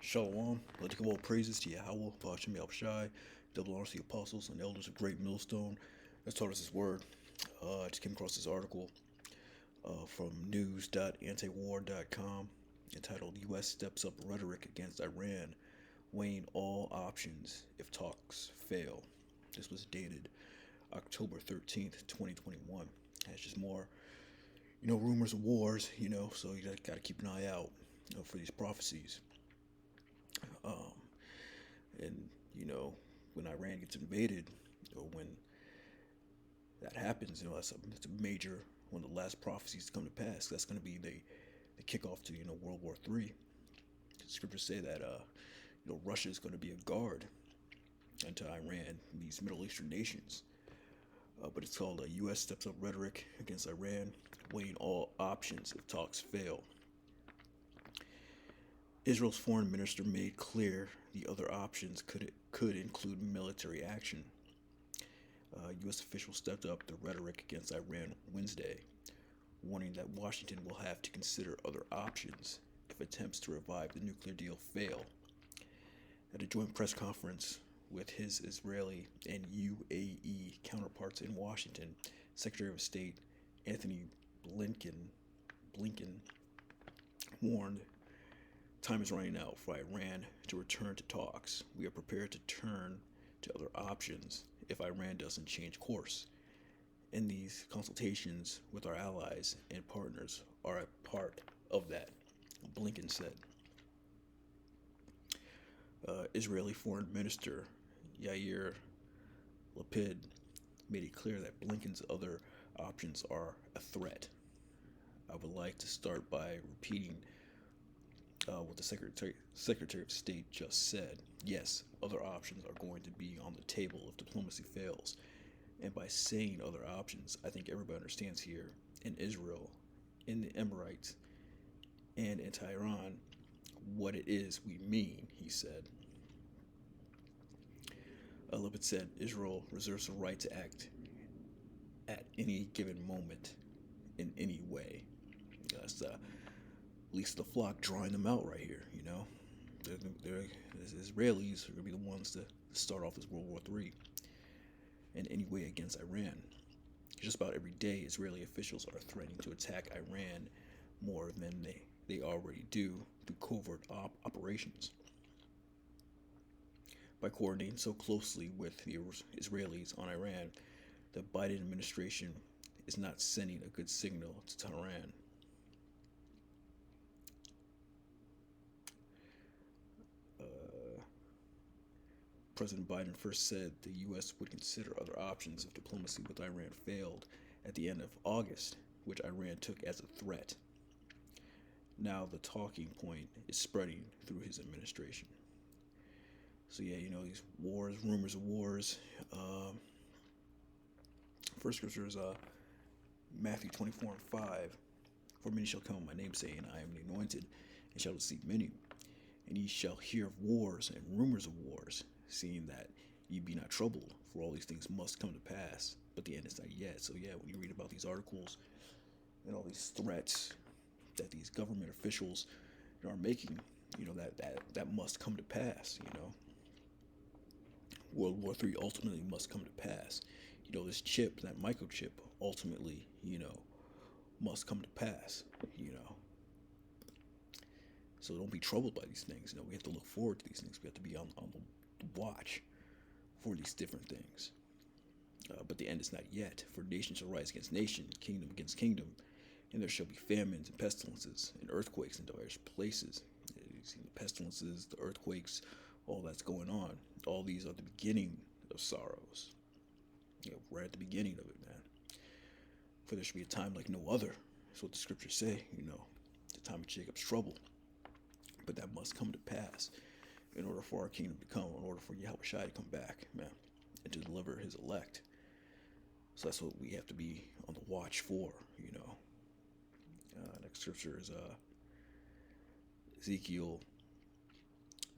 Shalom. Let's give all praises to Yahweh, Bashim Shai, double honors to the apostles and elders of Great Millstone that's taught us his word. I just came across this article from news.antiwar.com entitled U.S. Steps Up Rhetoric Against Iran, Weighing All Options If Talks Fail. This was dated October 13th, 2021. It's just more, rumors of wars, so you got to keep an eye out, for these prophecies. Um, and when Iran gets invaded, or when that happens, that's a major one of the last prophecies to come to pass. That's going to be the kickoff to World War III. Scriptures say that Russia is going to be a guard unto Iran, these Middle Eastern nations. But it's called U.S. Steps Up Rhetoric Against Iran, Weighing All Options If Talks Fail. Israel's foreign minister made clear the other options could include military action. U.S. officials stepped up the rhetoric against Iran Wednesday, warning that Washington will have to consider other options if attempts to revive the nuclear deal fail. At a joint press conference with his Israeli and UAE counterparts in Washington, Secretary of State Anthony Blinken warned, "Time is running out for Iran to return to talks. We are prepared to turn to other options if Iran doesn't change course. And these consultations with our allies and partners are a part of that," Blinken said. Israeli Foreign Minister Yair Lapid made it clear that Blinken's other options are a threat. "I would like to start by repeating what the Secretary of State just said. Yes, other options are going to be on the table if diplomacy fails. And by saying other options, I think everybody understands here in Israel, in the Emirates, and in Tehran what it is we mean," he said. Lipit said Israel reserves the right to act at any given moment in any way. That's at least the flock drawing them out right here, The Israelis are going to be the ones to start off this World War III in any way against Iran. Just about every day, Israeli officials are threatening to attack Iran more than they already do through covert operations. By coordinating so closely with the Israelis on Iran, the Biden administration is not sending a good signal to Tehran. President Biden first said the U.S. would consider other options if diplomacy with Iran failed at the end of August, which Iran took as a threat. Now the talking point is spreading through his administration. So these wars, rumors of wars. First scripture is Matthew 24:5. "For many shall come in my name, saying, I am the anointed, and shall deceive many. And ye shall hear of wars and rumors of wars, seeing that ye be not troubled, for all these things must come to pass, but the end is not yet." So when you read about these articles and all these threats that these government officials are making, that must come to pass. World War III ultimately must come to pass. This chip, that microchip, ultimately, must come to pass. So don't be troubled by these things. We have to look forward to these things. We have to be on the watch for these different things. But the end is not yet. For nation shall rise against nation, kingdom against kingdom, and there shall be famines and pestilences and earthquakes in diverse places. You've seen the pestilences, the earthquakes, all that's going on. All these are the beginning of sorrows. Right at the beginning of it, man. For there shall be a time like no other. That's what the scriptures say, the time of Jacob's trouble. But that must come to pass in order for our kingdom to come, in order for Yahweh Shai to come back, man, and to deliver his elect. So that's what we have to be on the watch for, Next scripture is Ezekiel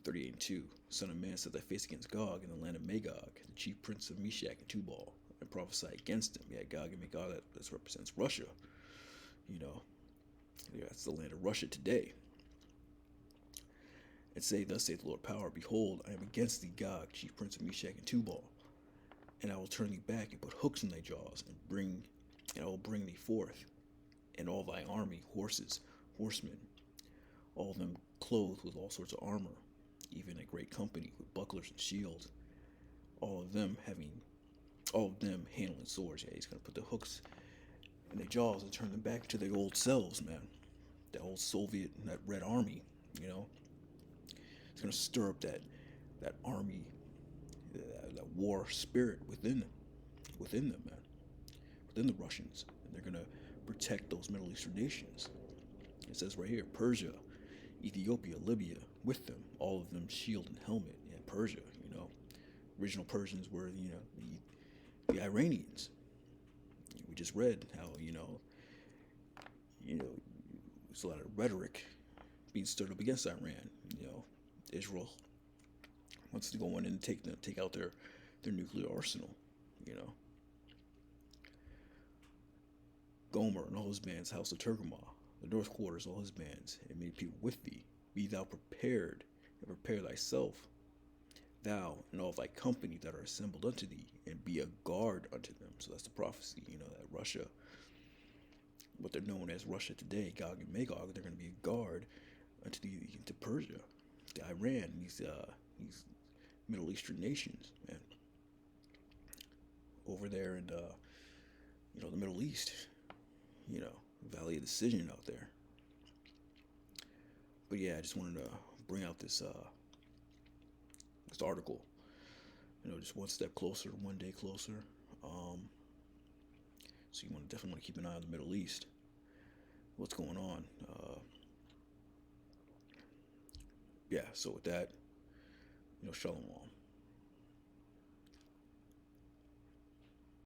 38:2. "Son of man, set thy face against Gog in the land of Magog, the chief prince of Meshach and Tubal, and prophesy against him." Gog and Magog, that represents Russia. That's the land of Russia today. and say, Thus saith the Lord Power, Behold, I am against thee, Gog, chief prince of Meshach and Tubal, and I will turn thee back and put hooks in thy jaws, and I will bring thee forth, and all thy army, horses, horsemen, all of them clothed with all sorts of armor, even a great company with bucklers and shields, all of them having, all of them handling swords. Yeah, he's gonna put the hooks in their jaws and turn them back to their old selves, man. That old Soviet, that Red Army, you know. He's gonna stir up that army, that war spirit within them, man, within the Russians, and they're gonna protect those Middle Eastern nations. It says right here, Persia, Ethiopia, Libya, with them, all of them shield and helmet. Yeah, Persia, you know, original Persians were, the Iranians. We just read how, there's a lot of rhetoric being stirred up against Iran. Israel wants to go in and take out their nuclear arsenal. You know, Gomer and all his bands, House of Turgamah, the North Quarters, all his bands, and made people with thee. Be thou prepared, and prepare thyself, thou and all thy company that are assembled unto thee, and be a guard unto them. So that's the prophecy, that Russia, what they're known as Russia today, Gog and Magog, they're going to be a guard to Persia, to Iran, these Middle Eastern nations, man, over there in the Middle East, Valley of Decision out there. But yeah, I just wanted to bring out this article. Just one step closer, one day closer. So you definitely want to keep an eye on the Middle East. What's going on? Yeah. So with that, shalom.